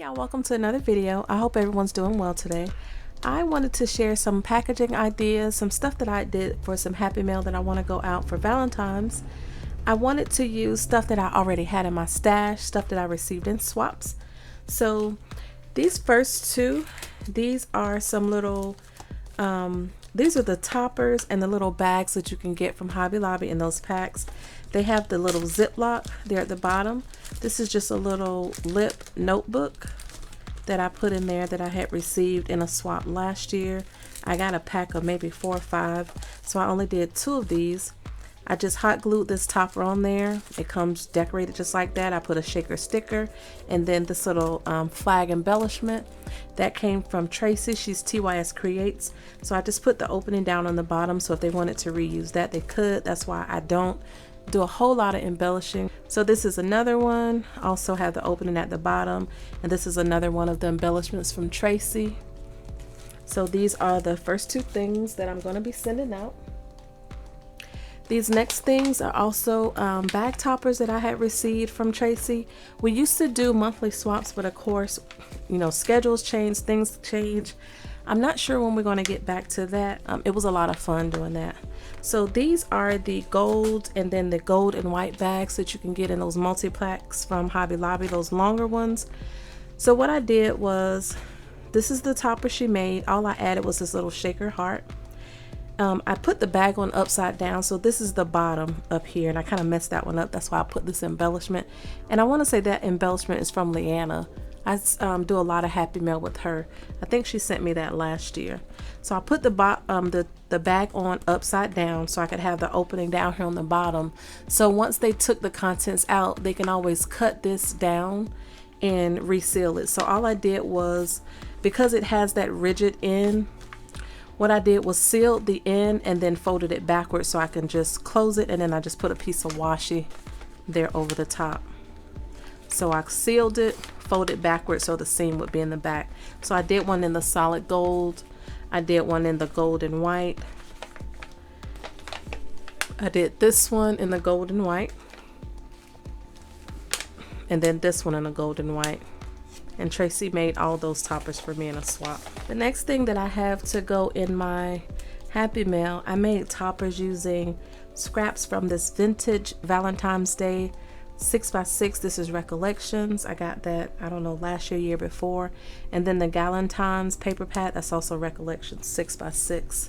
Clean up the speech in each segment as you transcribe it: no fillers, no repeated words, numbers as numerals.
y'all, welcome to another video. I hope everyone's doing well today. I wanted to share some packaging ideas, some stuff that I did for some Happy Mail that I want to go out for Valentine's. I wanted to use stuff that I already had in my stash, stuff that I received in swaps. So these first two, these are some little, these are the toppers and the little bags that you can get from Hobby Lobby in those packs. They have the little Ziploc there at the bottom. This is just a little lip notebook that I put in there that I had received in a swap last year. I got a pack of maybe 4 or 5, so I only did 2 of these. I just hot glued this topper on there. It comes decorated just like that. I put a shaker sticker and then this little flag embellishment that came from Tracy. She's TYS Creates. So I just put the opening down on the bottom, so if they wanted to reuse that, they could. That's why I don't do a whole lot of embellishing. So this is another one. Also have the opening at the bottom, and this is another one of the embellishments from Tracy. So these are the first 2 things that I'm going to be sending out. These next things are also bag toppers that I had received from Tracy. We used to do monthly swaps, but of course, you know, schedules change, things change. I'm not sure when we're going to get back to that. It was a lot of fun doing that. So these are the gold and then the gold and white bags that you can get in those multi-packs from Hobby Lobby, those longer ones. So what I did was, this is the topper she made. All I added was this little shaker heart. I put the bag on upside down, so this is the bottom up here, and I kind of messed that one up. That's why I put this embellishment. And I want to say that embellishment is from Leanna. I do a lot of Happy Mail with her. I think she sent me that last year. So I put the bag on upside down so I could have the opening down here on the bottom. So once they took the contents out, they can always cut this down and reseal it. So all I did was, because it has that rigid end, what I did was sealed the end and then folded it backwards so I can just close it, and then I just put a piece of washi there over the top. So I sealed it, folded backwards so the seam would be in the back. So I did one in the solid gold. I did one in the gold and white. I did this one in the gold and white. And then this one in the gold and white. And Tracy made all those toppers for me in a swap. The next thing that I have to go in my Happy Mail, I made toppers using scraps from this vintage Valentine's Day 6x6. This is Recollections. I got that, I don't know, last year before. And then the Galentine's paper pad, that's also Recollections 6x6.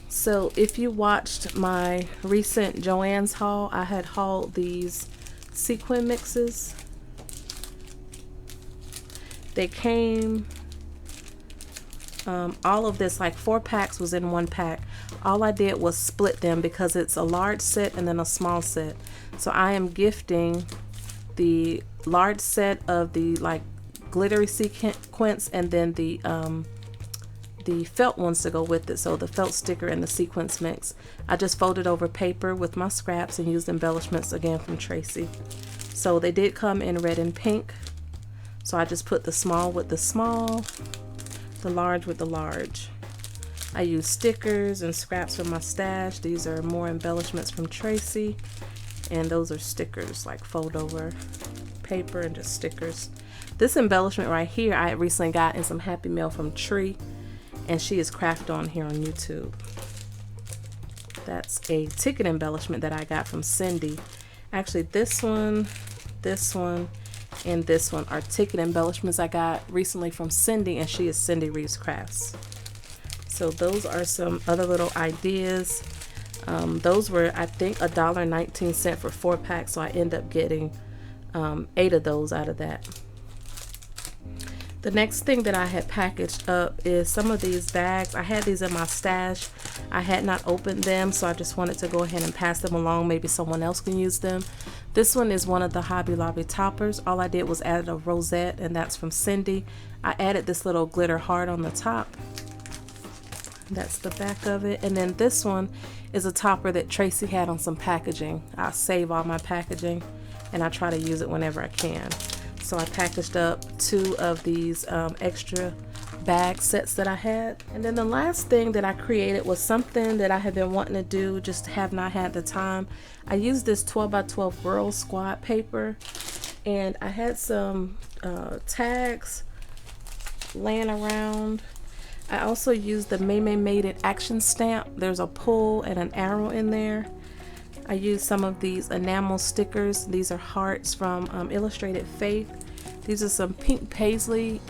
So if you watched my recent Joann's haul, I had hauled these sequin mixes. They came, all of this, like 4 packs was in 1 pack. All I did was split them because it's a large set and then a small set. So I am gifting the large set of the like glittery sequins and then the felt ones to go with it. So the felt sticker and the sequins mix. I just folded over paper with my scraps and used embellishments again from Tracy. So they did come in red and pink. So I just put the small with the small, the large with the large. I use stickers and scraps from my stash. These are more embellishments from Tracy. And those are stickers, like fold over paper and just stickers. This embellishment right here, I recently got in some Happy Mail from Tree. And she is crafted on here on YouTube. That's a ticket embellishment that I got from Cindy. Actually, this one, and this one are ticket embellishments I got recently from Cindy, and she is Cindy Reeves Crafts. So those are some other little ideas. Those were, I think, $1.19 for 4 packs, so I end up getting 8 of those out of that. The next thing that I had packaged up is some of these bags. I had these in my stash. I had not opened them, so I just wanted to go ahead and pass them along. Maybe someone else can use them. This one is one of the Hobby Lobby toppers. All I did was add a rosette, and that's from Cindy. I added this little glitter heart on the top. That's the back of it. And then this one is a topper that Tracy had on some packaging. I save all my packaging, and I try to use it whenever I can. So I packaged up 2 of these extra bag sets that I had. And then the last thing that I created was something that I have been wanting to do, just have not had the time. I used this 12x12 Girl Squad paper, and I had some tags laying around. I also used the Made It action stamp. There's a pull and an arrow in there. I used some of these enamel stickers. These are hearts from Illustrated Faith. These are some pink paisley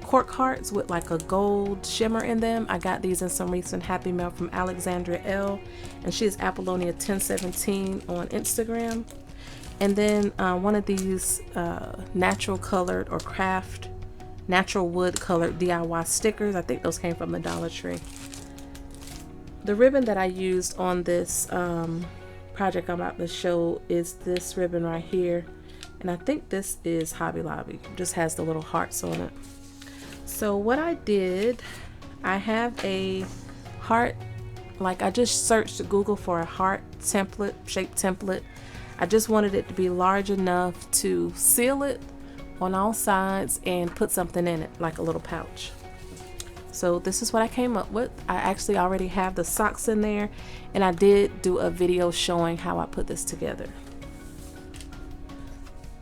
cork hearts with like a gold shimmer in them. I got these in some recent Happy Mail from Alexandria L, and she is Apollonia 1017 on Instagram. And then one of these natural colored or craft natural wood colored DIY stickers. I think those came from the Dollar Tree. The ribbon that I used on this project I'm about to show is this ribbon right here, and I think this is Hobby Lobby. It just has the little hearts on it. So what I did, I have a heart, like I just searched Google for a heart template, shape template. I just wanted it to be large enough to seal it on all sides and put something in it, like a little pouch. So this is what I came up with. I actually already have the socks in there, and I did do a video showing how I put this together.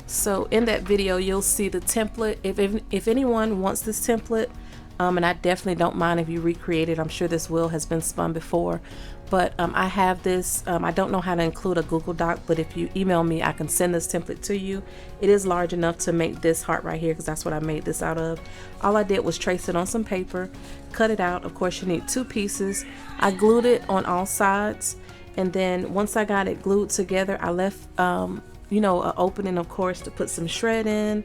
So in that video you'll see the template. If anyone wants this template, and I definitely don't mind if you recreate it. I'm sure this wheel has been spun before, but I have this. I don't know how to include a Google Doc, but if you email me, I can send this template to you. It is large enough to make this heart right here, because that's what I made this out of. All I did was trace it on some paper, cut it out. Of course, you need 2 pieces. I glued it on all sides, and then once I got it glued together, I left you know, an opening, of course, to put some shred in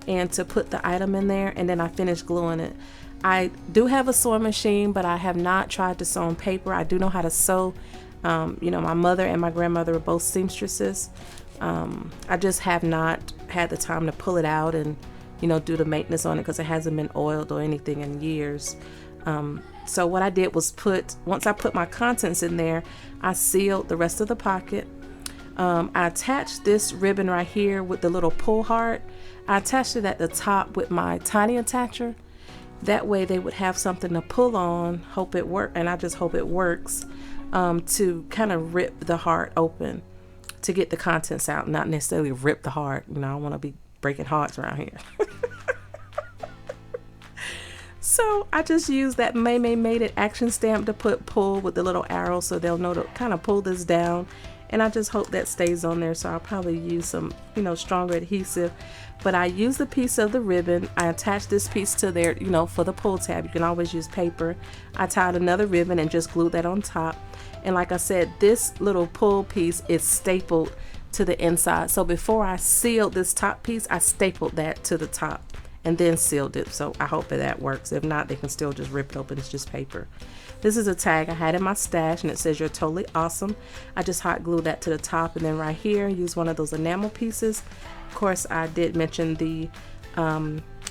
and to put the item in there, and then I finished gluing it. I do have a sewing machine, but I have not tried to sew on paper. I do know how to sew. You know, my mother and my grandmother were both seamstresses. I just have not had the time to pull it out and, you know, do the maintenance on it, because it hasn't been oiled or anything in years. So what I did was once I put my contents in there, I sealed the rest of the pocket. I attached this ribbon right here with the little pull heart. I attached it at the top with my tiny attacher. That way they would have something to pull on. Hope it works, and I just hope it works, to kind of rip the heart open to get the contents out, not necessarily rip the heart. You know, I don't want to be breaking hearts around here. So I just used that Made It action stamp to put pull with the little arrow, so they'll know to kind of pull this down. And I just hope that stays on there, so I'll probably use some, you know, stronger adhesive. But I used a piece of the ribbon. I attached this piece to there, you know, for the pull tab. You can always use paper. I tied another ribbon and just glued that on top. And like I said, this little pull piece is stapled to the inside. So before I sealed this top piece, I stapled that to the top and then sealed it. So I hope that works. If not, they can still just rip it open. It's just paper. This is a tag I had in my stash, and it says "You're totally awesome." I just hot glued that to the top, and then right here use one of those enamel pieces. Of course, I did mention the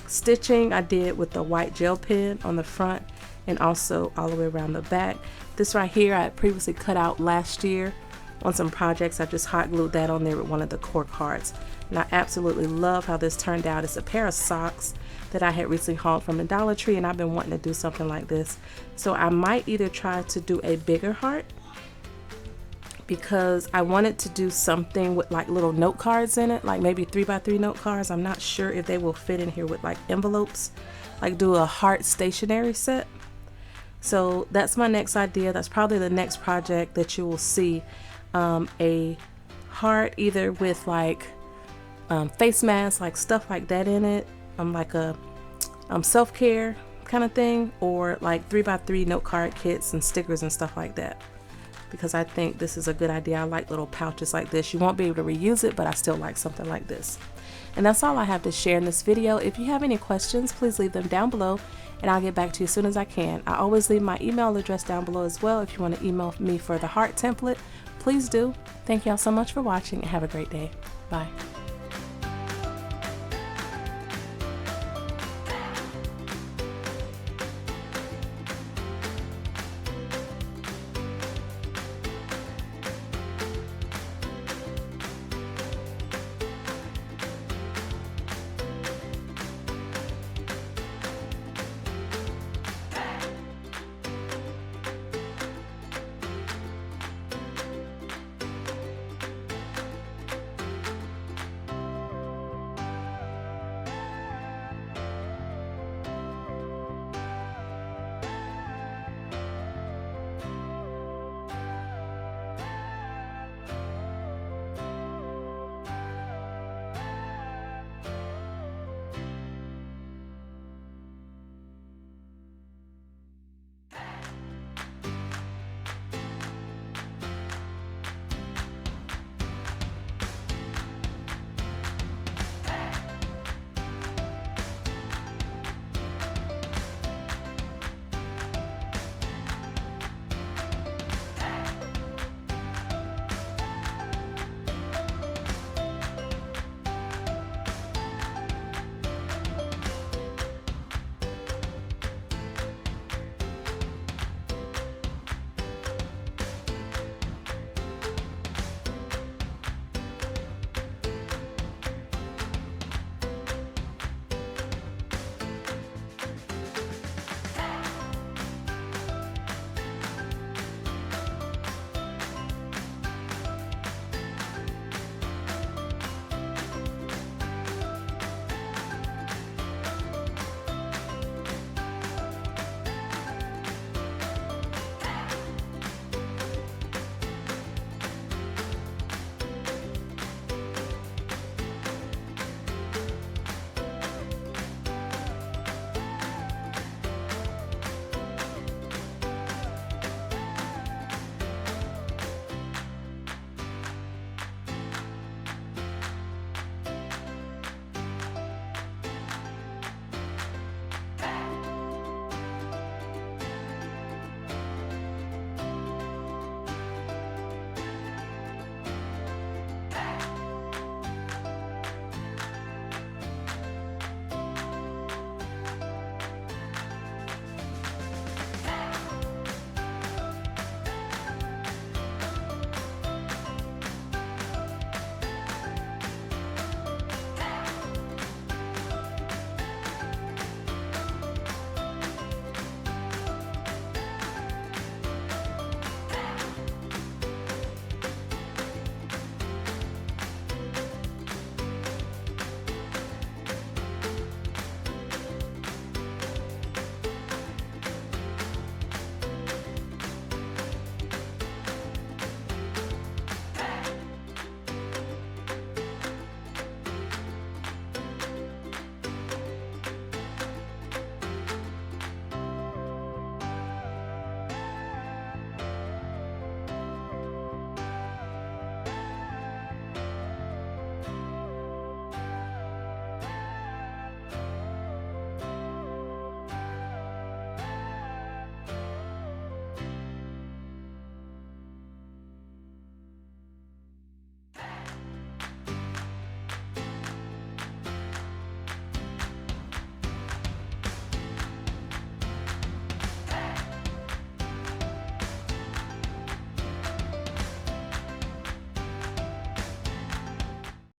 stitching I did with the white gel pen on the front and also all the way around the back. This right here I had previously cut out last year on some projects. I just hot glued that on there with one of the cork hearts, and I absolutely love how this turned out. It's a pair of socks that I had recently hauled from the Dollar Tree, and I've been wanting to do something like this. So I might either try to do a bigger heart, because I wanted to do something with like little note cards in it, like maybe 3x3 note cards. I'm not sure if they will fit in here with like envelopes, like do a heart stationery set. So that's my next idea. That's probably the next project that you will see. A heart either with like face masks, like stuff like that in it, like a self-care kind of thing, or like 3x3 note card kits and stickers and stuff like that, because I think this is a good idea. I like little pouches like this. You won't be able to reuse it, but I still like something like this. And that's all I have to share in this video. If you have any questions, please leave them down below, and I'll get back to you as soon as I can. I always leave my email address down below as well. If you want to email me for the heart template, please do. Thank y'all so much for watching, and have a great day. Bye.